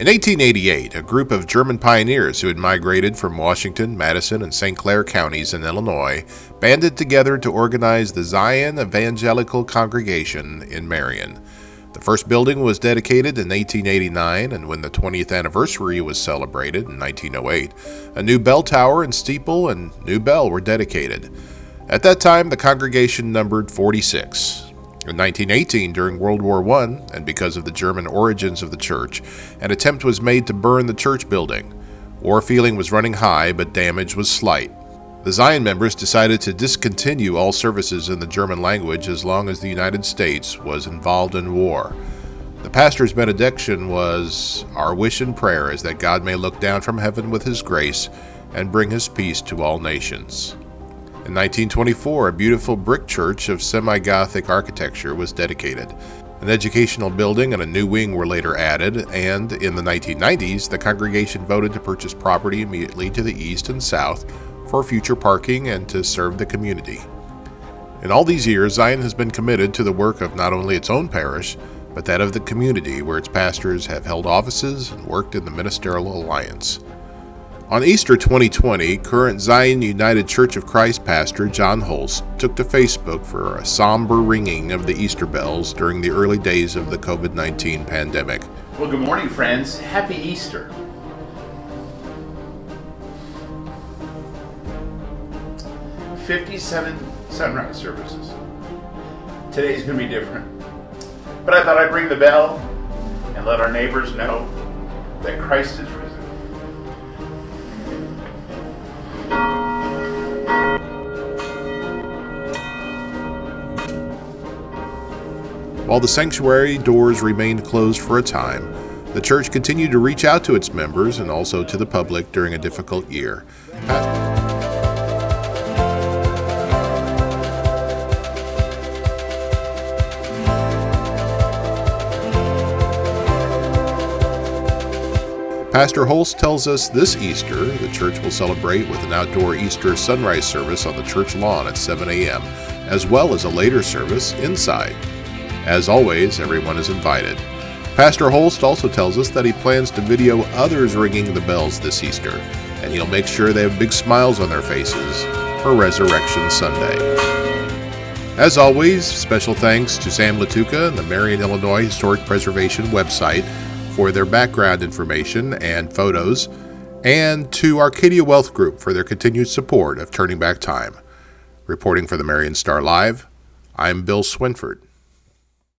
In 1888, a group of German pioneers who had migrated from Washington, Madison, and St. Clair counties in Illinois banded together to organize the Zion Evangelical Congregation in Marion. The first building was dedicated in 1889, and when the 20th anniversary was celebrated in 1908, a new bell tower and steeple and new bell were dedicated. At that time, the congregation numbered 46. In 1918, during World War I, and because of the German origins of the church, an attempt was made to burn the church building. War feeling was running high, but damage was slight. The Zion members decided to discontinue all services in the German language as long as the United States was involved in war. The pastor's benediction was, "Our wish and prayer is that God may look down from heaven with His grace and bring His peace to all nations." In 1924, a beautiful brick church of semi-Gothic architecture was dedicated. An educational building and a new wing were later added, and in the 1990s, the congregation voted to purchase property immediately to the east and south for future parking and to serve the community. In all these years, Zion has been committed to the work of not only its own parish, but that of the community where its pastors have held offices and worked in the ministerial alliance. On Easter 2020, current Zion United Church of Christ pastor John Holst took to Facebook for a somber ringing of the Easter bells during the early days of the COVID-19 pandemic. Well, good morning, friends. Happy Easter. 57 sunrise services. Today's going to be different. But I thought I'd ring the bell and let our neighbors know that Christ is risen. While the sanctuary doors remained closed for a time, the church continued to reach out to its members and also to the public during a difficult year. Pastor Holst tells us this Easter, the church will celebrate with an outdoor Easter sunrise service on the church lawn at 7 a.m., as well as a later service inside. As always, everyone is invited. Pastor Holst also tells us that he plans to video others ringing the bells this Easter, and he'll make sure they have big smiles on their faces for Resurrection Sunday. As always, special thanks to Sam Latuka and the Marion, Illinois Historic Preservation website for their background information and photos, and to Arcadia Wealth Group for their continued support of Turning Back Time. Reporting for the Marion Star Live, I'm Bill Swinford.